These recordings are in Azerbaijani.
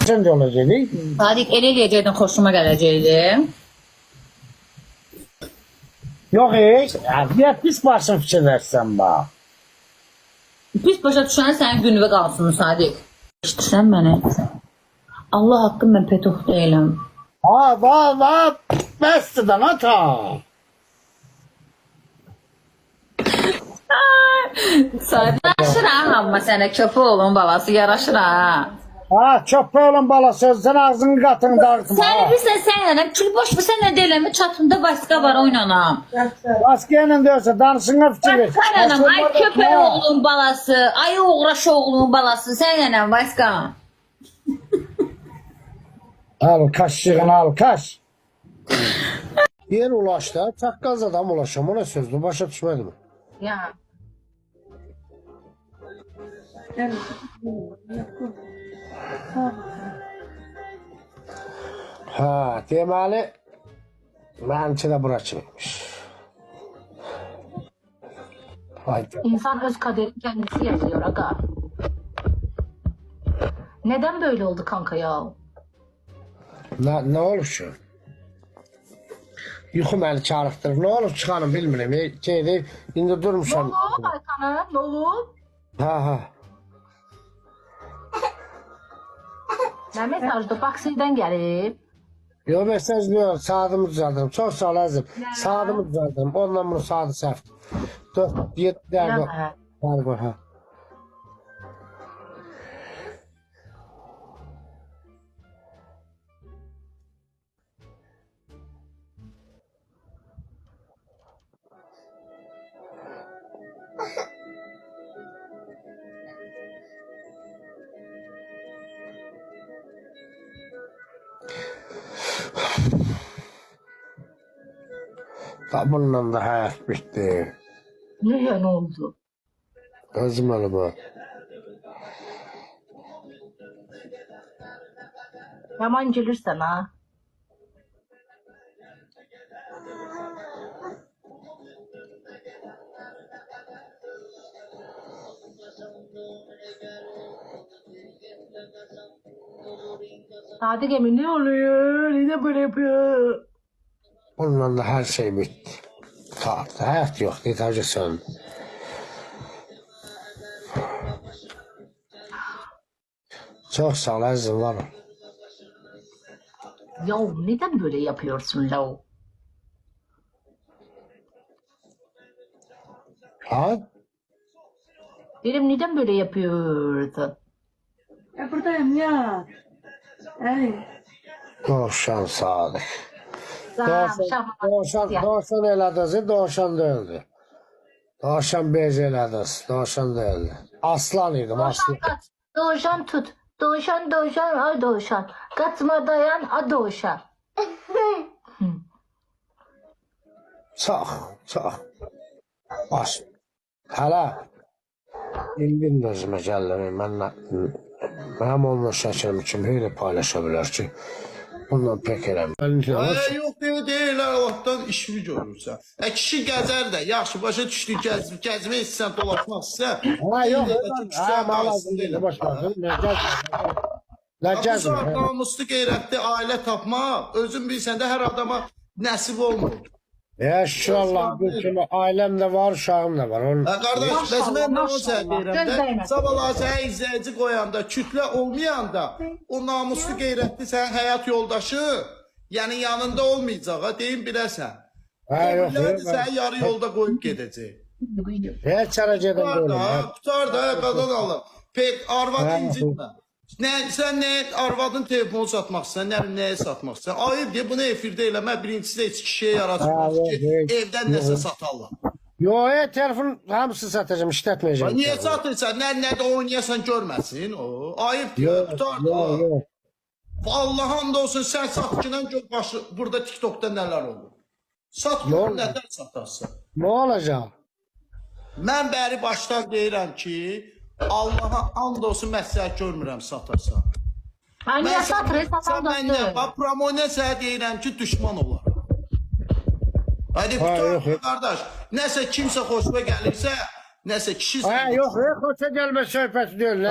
Sen de olacaqdı. Sadiq, elə eləyəcəkdin, xoşuma gələcəkdi. Yox niyə pis başın fikirlərsən bax. Pis başa düşən sənin günüvə qalsın Sadiq. İştirsən məni. Allah haqqım, mən petox deyiləm. Va, bəsdir ata. Sadiq, yaraşır ha hamma sənə, köpə oğlun balası, yaraşır ha. Köpə olun balası, sən ağzını qatını dağıtma. Sən bilirsən, sən yanım, çünki boş bu sən nə deyiləm, çatımda başqa var, oynanam. Başqa ilə deyirsə, danışına fikir ver. Sən yanım, ay köpə oğlun balası, ay uğraş oğlun balası, sən yanım, başqa. Al, kaşığını al, kaş. Yer ulaşdı, çaqqaz adam ulaşam, o nə sözdür, başa düşmədi mi? Ya. Deməli, mənimki də bura kimiymiş. İnsan öz kaderini kendisi yazıyor aga. Neden böyle oldu kanka ya? Nə olub ki? Yuxu məni çağırıqdırır. Nə olub çıxanım bilmirəm. Gedib, indi durmuşam. Ne oldu Aykan'a? Ne oldu? Ha. Ne mesajdı? Baksiden gelip. Yox, mesaj diyor, saatımı düzəldirəm. Çox sağ ol əzim. Saatımı düzəldirəm. Ondan bunu saatı səhvdir. 4-7 dəqiqə. Fərq var, Bununla da həyat bitdi. Ne oldu? Özüm ölümü. Yaman gelirsen ha. Sadık emin ne oluyor? Neden böyle yapıyor? Bununla da hər şey bitdi. Həyat yox, detacı söndü. Çox sağ ol əzim, var ol. Ya neden böyle yapıyorsun la? Ha? Dedim neden böyle yapıyorsun? Ya buradayım ya. Ay. Doğuşan Sadık. Doğuşan elədəsi, doğuşan deyildi. Doğuşan bez elədəsi, doğuşan deyildi. Aslan idim, aslan. Doğuşan tut. Doğuşan, ay doğuşan. Katma dayan, a doğuşan. Çox. Baş. Hələ. İlmin də özümə gəldim. Mənim onunla şəkilimi kim heylə paylaşa bilər ki, bundan pek eləmir. Yox deyirlər, Allahdan işini görürsən. Kişi gəzər də, yaxşı, başa düşdü, gəzmək istəyən, dolaşmaq istəyən. Bu saat namuslu qeyrətli ailə tapmaq, özün bilsən də hər adama nəsib olmur. Şükür Allah, bu kimi ailəm də var, uşağım da var. Qardaş, bəs mən nə o sən deyirəm də, sabahlar sənə izləyici qoyanda, kütlə olmayanda, o namuslu qeyrətli sənin həyat yoldaşı, yəni yanında olmayacaq, deyim biləsən. Öbürlər də səni yarı yolda qoyub gedəcək. Heç ara gedən deyiləm. Tutar da, qadan alım. Pek, arvad incitmə. Sən nə arvadın telefonu satmaqsan, nəyə satmaqsan? Ayıb deyə bunu efirdə eləmə, birincisi də heç kişiyə yaratmaz ki, evdən nəsə satarlar. Yox, telefon hamısı satacağım, işlətməyəcəm. Niyə satırsan? Nədə oynayasan görməsin? Ayıb deyə, tutar da. Allah hamd olsun, sən satqınan gör başı, burada TikTok'da nələr olur. Satqınan nədən satarsın? Nə olacaq? Mən bəri başdan deyirəm ki, Allah'a and olsun məsləhət görmürəm satarsan. Niyə satır, satan dostum? Bax, promoyla sənə deyirəm ki, düşman olar. Hadi, qardaş, nəsə kimsə xoşuma gəlirsə, Nəsə kişi Ha yok yok hoşa gelme söhbət deyil.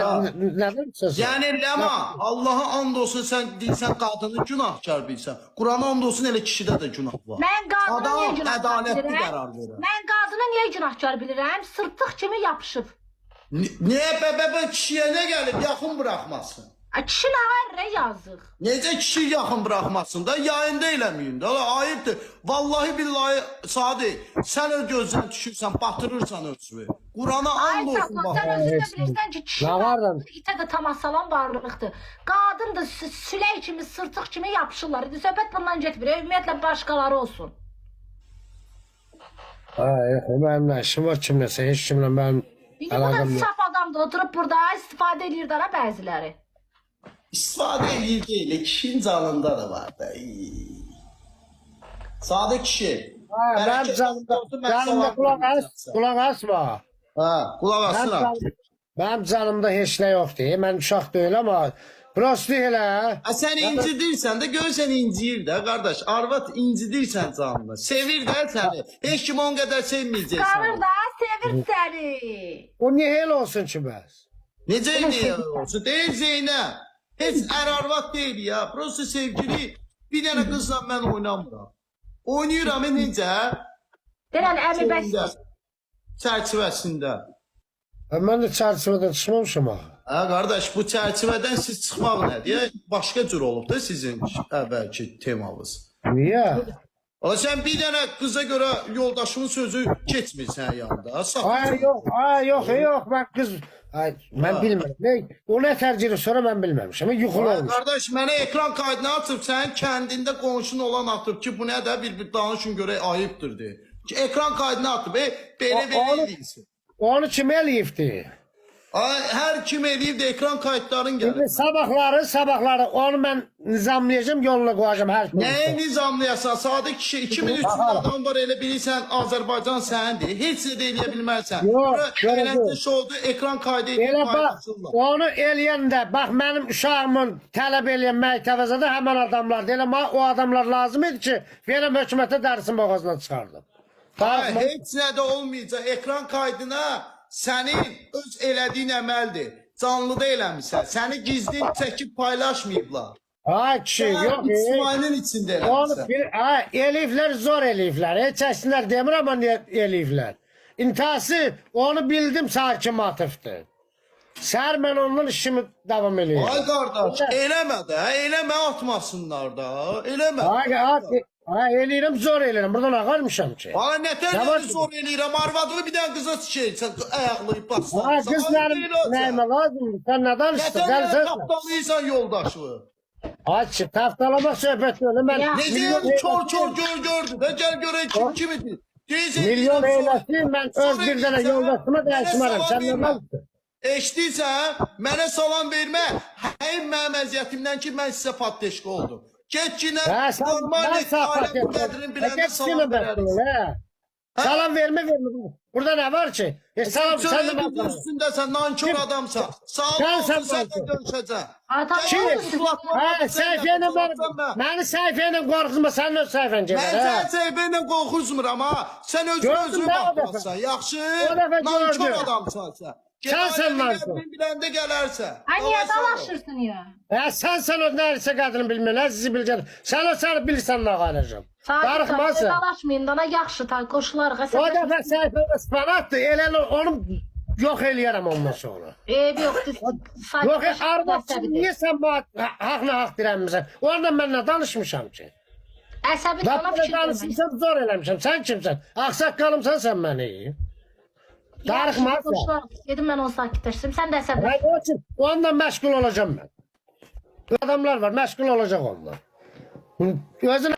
Neden söz? Yəni Ləma, Allaha and olsun sən deyirsən qadını günahkar bilsən. Qurana and olsun elə kişidə də günah var. Mən qadını Adam niyə günahkar ədalətli bilirəm? qərar verir. Mən qadını niyə günahkar bilirəm? Sırtıq kimi yapışıb. Niyə bəbə kişiyə nə gəlib yaxın buraxmasın? Kişi nə var yazıq. Necə kişi yaxın buraxmasın da yayında eləməyin də. Ayıbdır. Vallahi billahi Sadi, sən öz gözdən düşürsən, batırırsan özünü. Qurana Ay and olsun Safa, bax. sən özün də bilirsən ki, kişi Ne var lan? itə də tamasalan varlıqdır. Qadın da süley kimi, sırtıq kimi yapışırlar. Söhbət bundan getmir. Ümumiyyətlə başqaları olsun. Benim ne işim var kimləsə, heç kimlə benim İndi bu da əlaqəm yox. saf adam da oturub burada istifadə edir dara bəziləri. İstifadə edir deyil, kişinin canında da var da. Sadə kişi. Benim canımda kulak asma. Ha, qulaq asına. Benim canımda heç nə yoxdur. Mən uşaq deyil ama prosto elə. Sən incidirsən də görsən inciyir də qardaş. Arvad incidirsən canını. Sevir də səni. Heç kim onun qədər sevməyəcək Qarır səni. da sevir səni. O niyə elə olsun ki bəs? Necə niyə olsun? Deyil Zeynəb. Heç arvad deyil ya. Prosto sevgili. Bir dənə qızla mən oynamıram. Oynayıram necə? Deyən əmi bəs. Çərçivəsində. Mən də çərçivədən çıxmamışım axı. Ha qardaş, bu çərçivədən siz çıxmaq nədir? Başqa cür olub da sizin əvvəlki temanız. Niyə? Ola sən bir dənə qıza görə yoldaşımın sözü keçmir sənin yanında. Yox, mən qız... Mən bilmirəm. O nə tərciri sonra mən bilməmişəm. Yuxulu olmuş. Qardaş, mənə ekran kaydını atıb, sənin kəndində qonşun olan atıb ki, bu nə də bir danışın görə ayıbdır deyə. Ekran kaydını atıb, belə eləyirsin. Onu kim eləyibdi? Hər kim eləyib də ekran kayıtların gəlir. İndi sabahları onu mən nizamlayacağım, yoluna qoyacağım hər gün. Nəyə nizamlayasan? Sadə kişi 2300 adam var, elə bilirsən Azərbaycan səndir. Heç nə də eləyə bilmərsən. Beləncə şoldu, ekran kaydı edib Elə bax, paylaşırlar. onu eləyəndə, bax mənim uşağımın tələb eləyən məktəbəzədə həmən adamlardır. Elə o adamlar lazım idi ki, benim hökumətə dərsin boğazına çıxardım. Heç nə də olmayacaq. Ekran kaydına sənin öz elədiyin əməldir. Canlıda eləmişsən. Səni gizli çəkib paylaşmayıblar. Ay kişi, yox. İsmail'in içində Onu eləmişsən. eləyiblər, zor eləyiblər. Heç əsinlər demir, amma eləyiblər. İntihası, onu bildim sakin atıfdır. Səhər mən ondan işimi davam eləyim. Ay qardaş, eləmə də, eləmə atmasınlar da. Eləmə. Eləyirəm, zor eləyirəm. Buradan ağarmışam ki. Ay nətər zor eləyirəm. Arvadını bir dənə qıza çəksən, ayaqlayıb bassan. Qız nəyimə lazımdır? Sən nə danışdın? Nətər tapdalayırsan yoldaşı? Ay ki, taftalamaq söhbəti öyle. Necə kör gördü də, gəl görək kimidir. Milyon eyləsin, mən öz bir dənə yoldaşıma dəyişmərəm. Sən nə lazımdır? Eşidirsən, mənə salam vermə. Həm mənim əziyyətimdən ki, mən sizə patdeşki oldum. Get ki, normal ailəmin qədrini biləndə salam verərik. Salam vermə. Burada nə var ki? Salam sən də Sən üstündəsən, nankör adamsan. Salam olsun, sənlə görüşəcəm. Məni səhifəylə qorxuzma, sən öz səhifən Mən gedər. sən səhifəylə qorxuzmuram, ha. Sən özünü baxmazsan, yaxşı? Nankör adamsan sən. Sən nankör. Biləndə gələrsən. Ay niyə dalaşırsın ya? Sən o nərisə qadını bilmirlər, sizi biləcək. Sən bilirsən nə qalacaq. Darıxmasın. Dalaşmayın da, yaxşı ta qoşularıq. O dəfə səhifədə spanatdır, elə onu yox eləyərəm ondan sonra. Yox, Yox, arvadçı, niyə sən bu haqla haq dirənmirsən? Orada mən nə danışmışam ki? Əsəbi sana Bax, fikir danışmışam, zor eləmişəm. Sən kimsən? Ağsaqqalımsan sən məni. Darıxmazsan. Dedim mən onu sakitləşdim. Sən də əsəbi. Ondan məşğul olacağım mən. Adamlar var, məşğul olacaq onlar. Özün